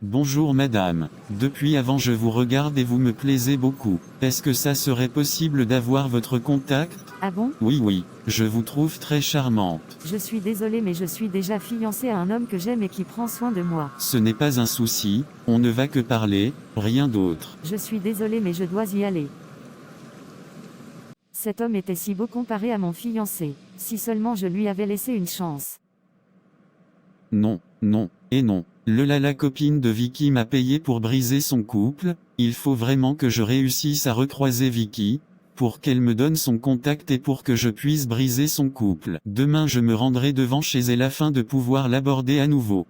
Bonjour madame. Depuis avant je vous regarde et vous me plaisez beaucoup. Est-ce que ça serait possible d'avoir votre contact? Ah bon? Oui, je vous trouve très charmante. Je suis désolée mais je suis déjà fiancée à un homme que j'aime et qui prend soin de moi. Ce n'est pas un souci, on ne va que parler, rien d'autre. Je suis désolée mais je dois y aller. Cet homme était si beau comparé à mon fiancé. Si seulement je lui avais laissé une chance. Non, et non. La copine de Vicky m'a payé pour briser son couple, il faut vraiment que je réussisse à recroiser Vicky, pour qu'elle me donne son contact et pour que je puisse briser son couple. Demain je me rendrai devant chez elle afin de pouvoir l'aborder à nouveau.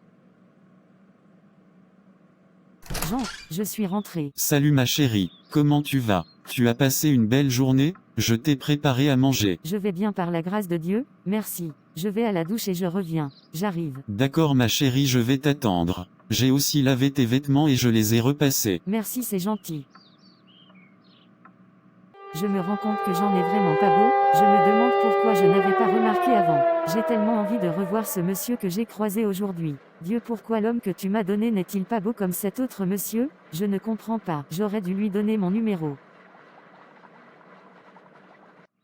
Jean, je suis rentrée. Salut ma chérie, comment tu vas? Tu as passé une belle journée? Je t'ai préparé à manger. Je vais bien par la grâce de Dieu, merci. Je vais à la douche et je reviens. J'arrive. D'accord ma chérie, je vais t'attendre. J'ai aussi lavé tes vêtements et je les ai repassés. Merci, c'est gentil. Je me rends compte que Jean n'est vraiment pas beau, je me demande pourquoi je n'avais pas remarqué avant. J'ai tellement envie de revoir ce monsieur que j'ai croisé aujourd'hui. Dieu, pourquoi l'homme que tu m'as donné n'est-il pas beau comme cet autre monsieur? Je ne comprends pas. J'aurais dû lui donner mon numéro.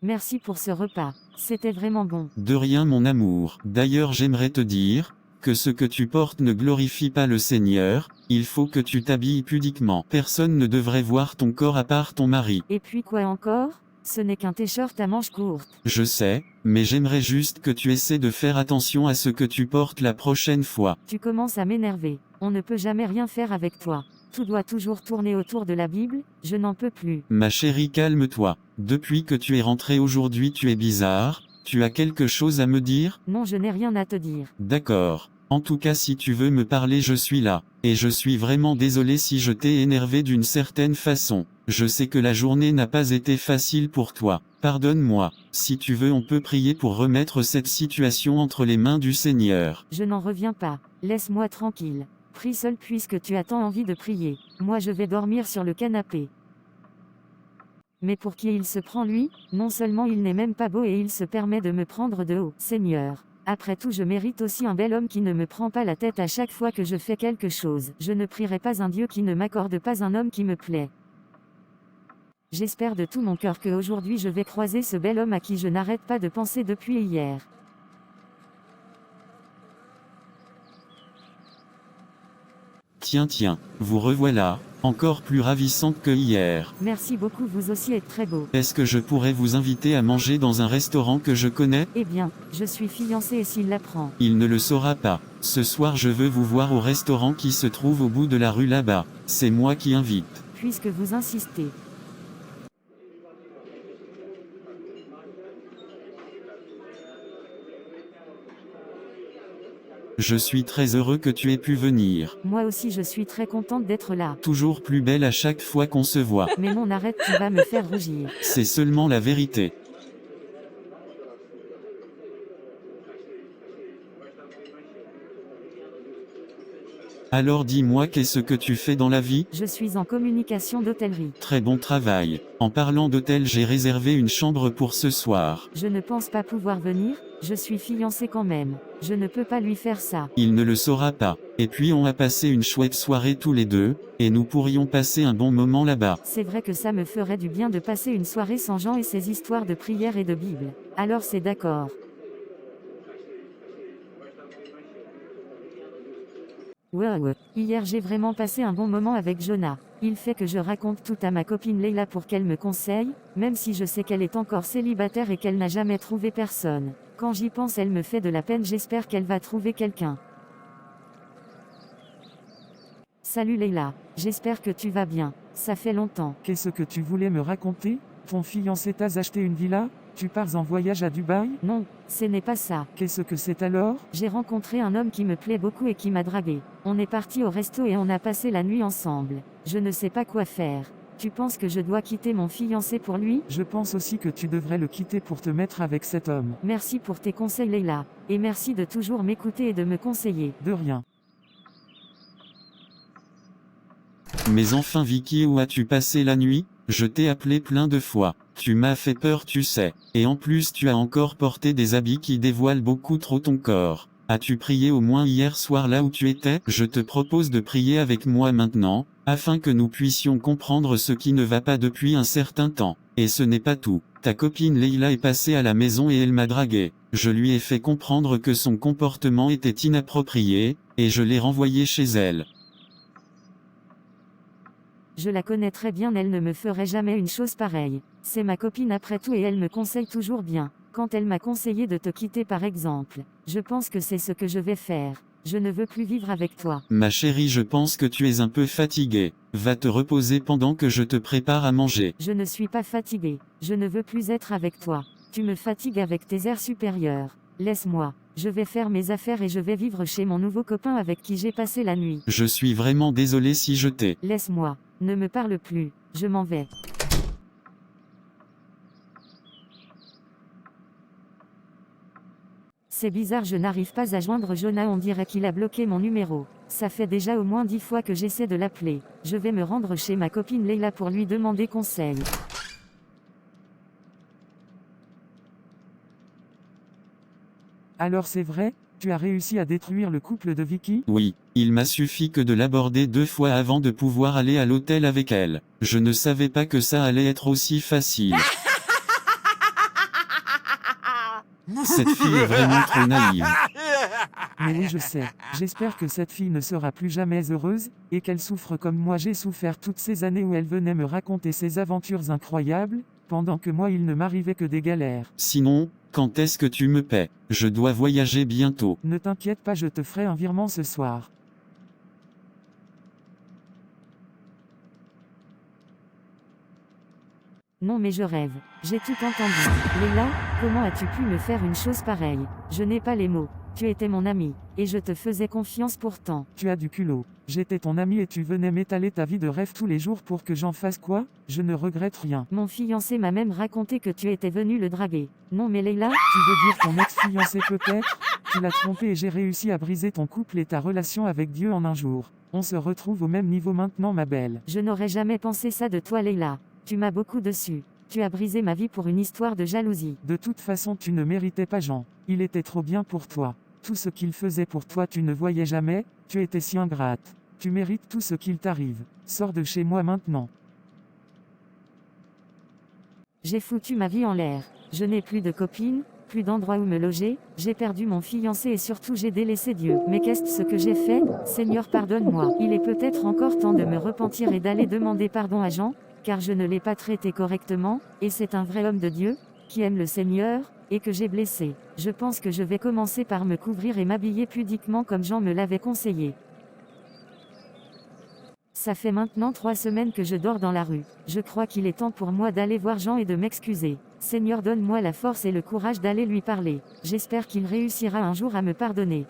Merci pour ce repas. C'était vraiment bon. De rien mon amour. D'ailleurs j'aimerais te dire, que ce que tu portes ne glorifie pas le Seigneur, il faut que tu t'habilles pudiquement. Personne ne devrait voir ton corps à part ton mari. Et puis quoi encore? Ce n'est qu'un t-shirt à manches courtes. Je sais, mais j'aimerais juste que tu essaies de faire attention à ce que tu portes la prochaine fois. Tu commences à m'énerver. On ne peut jamais rien faire avec toi. Tout doit toujours tourner autour de la Bible, je n'en peux plus. Ma chérie, calme-toi. Depuis que tu es rentrée aujourd'hui tu es bizarre, tu as quelque chose à me dire? Non, je n'ai rien à te dire. D'accord. En tout cas si tu veux me parler je suis là. Et je suis vraiment désolé si je t'ai énervé d'une certaine façon. Je sais que la journée n'a pas été facile pour toi. Pardonne-moi. Si tu veux on peut prier pour remettre cette situation entre les mains du Seigneur. Je n'en reviens pas. Laisse-moi tranquille. Prie seul puisque tu as tant envie de prier. Moi je vais dormir sur le canapé. Mais pour qui il se prend lui? Non seulement il n'est même pas beau et il se permet de me prendre de haut. Seigneur. Après tout je mérite aussi un bel homme qui ne me prend pas la tête à chaque fois que je fais quelque chose. Je ne prierai pas un Dieu qui ne m'accorde pas un homme qui me plaît. J'espère de tout mon cœur que aujourd'hui je vais croiser ce bel homme à qui je n'arrête pas de penser depuis hier. Tiens, vous revoilà, encore plus ravissante que hier. Merci beaucoup, vous aussi êtes très beau. Est-ce que je pourrais vous inviter à manger dans un restaurant que je connais? Eh bien, je suis fiancée et s'il l'apprend. Il ne le saura pas. Ce soir je veux vous voir au restaurant qui se trouve au bout de la rue là-bas. C'est moi qui invite. Puisque vous insistez. Je suis très heureux que tu aies pu venir. Moi aussi je suis très contente d'être là. Toujours plus belle à chaque fois qu'on se voit. Mais non, arrête, tu vas me faire rougir. C'est seulement la vérité. Alors dis-moi qu'est-ce que tu fais dans la vie? Je suis en communication d'hôtellerie. Très bon travail. En parlant d'hôtel j'ai réservé une chambre pour ce soir. Je ne pense pas pouvoir venir, je suis fiancée quand même. Je ne peux pas lui faire ça. Il ne le saura pas. Et puis on a passé une chouette soirée tous les deux, et nous pourrions passer un bon moment là-bas. C'est vrai que ça me ferait du bien de passer une soirée sans Jean et ses histoires de prière et de Bible. Alors c'est d'accord. Wow, hier j'ai vraiment passé un bon moment avec Jonah. Il fait que je raconte tout à ma copine Leila pour qu'elle me conseille, même si je sais qu'elle est encore célibataire et qu'elle n'a jamais trouvé personne. Quand j'y pense elle me fait de la peine, j'espère qu'elle va trouver quelqu'un. Salut Leila, j'espère que tu vas bien, ça fait longtemps. Qu'est-ce que tu voulais me raconter? Ton fiancé t'a acheté une villa? Tu pars en voyage à Dubaï? Non, ce n'est pas ça. Qu'est-ce que c'est alors? J'ai rencontré un homme qui me plaît beaucoup et qui m'a dragué. On est parti au resto et on a passé la nuit ensemble. Je ne sais pas quoi faire. Tu penses que je dois quitter mon fiancé pour lui? Je pense aussi que tu devrais le quitter pour te mettre avec cet homme. Merci pour tes conseils Leila. Et merci de toujours m'écouter et de me conseiller. De rien. Mais enfin Vicky, où as-tu passé la nuit? Je t'ai appelé plein de fois. Tu m'as fait peur tu sais. Et en plus tu as encore porté des habits qui dévoilent beaucoup trop ton corps. As-tu prié au moins hier soir là où tu étais? Je te propose de prier avec moi maintenant, afin que nous puissions comprendre ce qui ne va pas depuis un certain temps. Et ce n'est pas tout. Ta copine Leila est passée à la maison et elle m'a dragué. Je lui ai fait comprendre que son comportement était inapproprié, et je l'ai renvoyée chez elle. Je la connais très bien, elle ne me ferait jamais une chose pareille. C'est ma copine après tout et elle me conseille toujours bien. Quand elle m'a conseillé de te quitter par exemple, je pense que c'est ce que je vais faire. Je ne veux plus vivre avec toi. Ma chérie, je pense que tu es un peu fatiguée. Va te reposer pendant que je te prépare à manger. Je ne suis pas fatiguée. Je ne veux plus être avec toi. Tu me fatigues avec tes airs supérieurs. Laisse-moi. Je vais faire mes affaires et je vais vivre chez mon nouveau copain avec qui j'ai passé la nuit. Je suis vraiment désolé si je t'ai... Laisse-moi. Ne me parle plus. Je m'en vais. C'est bizarre, je n'arrive pas à joindre Jonah, on dirait qu'il a bloqué mon numéro. Ça fait déjà au moins 10 fois que j'essaie de l'appeler. Je vais me rendre chez ma copine Leila pour lui demander conseil. Alors c'est vrai, tu as réussi à détruire le couple de Vicky? Oui, il m'a suffi que de l'aborder 2 fois avant de pouvoir aller à l'hôtel avec elle. Je ne savais pas que ça allait être aussi facile. Cette fille est vraiment trop naïve. Mais oui, je sais. J'espère que cette fille ne sera plus jamais heureuse, et qu'elle souffre comme moi j'ai souffert toutes ces années où elle venait me raconter ses aventures incroyables, pendant que moi il ne m'arrivait que des galères. Sinon, quand est-ce que tu me paies? Je dois voyager bientôt. Ne t'inquiète pas, je te ferai un virement ce soir. Non mais je rêve. J'ai tout entendu. Leila, comment as-tu pu me faire une chose pareille? Je n'ai pas les mots. Tu étais mon ami, et je te faisais confiance pourtant. Tu as du culot. J'étais ton ami et tu venais m'étaler ta vie de rêve tous les jours pour que j'en fasse quoi? Je ne regrette rien. Mon fiancé m'a même raconté que tu étais venu le draguer. Non mais Leila, Tu veux dire ton ex-fiancé peut-être? Tu l'as trompé et j'ai réussi à briser ton couple et ta relation avec Dieu en un jour. On se retrouve au même niveau maintenant ma belle. je n'aurais jamais pensé ça de toi Leila. Tu m'as beaucoup déçu. Tu as brisé ma vie pour une histoire de jalousie. De toute façon tu ne méritais pas Jean. Il était trop bien pour toi. Tout ce qu'il faisait pour toi tu ne voyais jamais, tu étais si ingrate. Tu mérites tout ce qu'il t'arrive. Sors de chez moi maintenant. J'ai foutu ma vie en l'air. Je n'ai plus de copine, plus d'endroit où me loger, j'ai perdu mon fiancé et surtout j'ai délaissé Dieu. Mais qu'est-ce que j'ai fait? Seigneur, pardonne-moi. Il est peut-être encore temps de me repentir et d'aller demander pardon à Jean, car je ne l'ai pas traité correctement, et c'est un vrai homme de Dieu, qui aime le Seigneur, et que j'ai blessé. Je pense que je vais commencer par me couvrir et m'habiller pudiquement comme Jean me l'avait conseillé. Ça fait maintenant 3 semaines que je dors dans la rue. Je crois qu'il est temps pour moi d'aller voir Jean et de m'excuser. Seigneur, donne-moi la force et le courage d'aller lui parler. J'espère qu'il réussira un jour à me pardonner.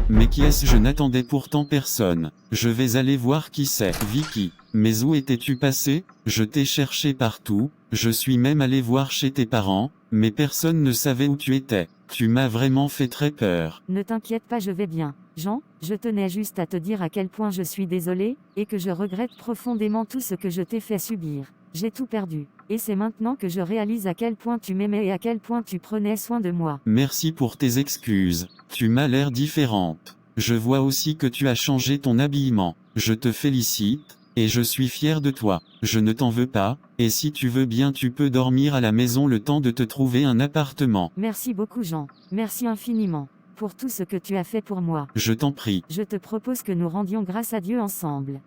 Mais qui est-ce? Je n'attendais pourtant personne. Je vais aller voir qui c'est. Vicky. Mais où étais-tu passé? Je t'ai cherché partout, je suis même allé voir chez tes parents, mais personne ne savait où tu étais. Tu m'as vraiment fait très peur. Ne t'inquiète pas, je vais bien. Jean, je tenais juste à te dire à quel point je suis désolée, et que je regrette profondément tout ce que je t'ai fait subir. J'ai tout perdu. Et c'est maintenant que je réalise à quel point tu m'aimais et à quel point tu prenais soin de moi. Merci pour tes excuses. Tu m'as l'air différente. Je vois aussi que tu as changé ton habillement. Je te félicite, et je suis fier de toi. Je ne t'en veux pas, et si tu veux bien tu peux dormir à la maison le temps de te trouver un appartement. Merci beaucoup Jean. Merci infiniment. Pour tout ce que tu as fait pour moi. Je t'en prie. Je te propose que nous rendions grâce à Dieu ensemble.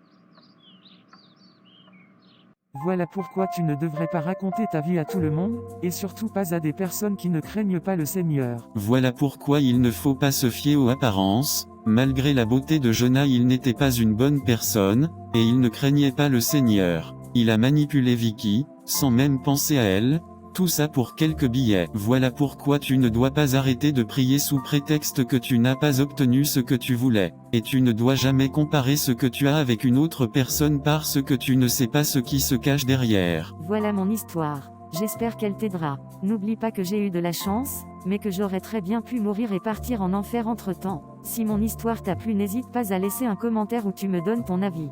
Voilà pourquoi tu ne devrais pas raconter ta vie à tout le monde, et surtout pas à des personnes qui ne craignent pas le Seigneur. Voilà pourquoi il ne faut pas se fier aux apparences. Malgré la beauté de Jonah, il n'était pas une bonne personne, et il ne craignait pas le Seigneur. Il a manipulé Vicky, sans même penser à elle, tout ça pour quelques billets. Voilà pourquoi tu ne dois pas arrêter de prier sous prétexte que tu n'as pas obtenu ce que tu voulais. Et tu ne dois jamais comparer ce que tu as avec une autre personne parce que tu ne sais pas ce qui se cache derrière. Voilà mon histoire. J'espère qu'elle t'aidera. N'oublie pas que j'ai eu de la chance, mais que j'aurais très bien pu mourir et partir en enfer entre-temps. Si mon histoire t'a plu, n'hésite pas à laisser un commentaire où tu me donnes ton avis.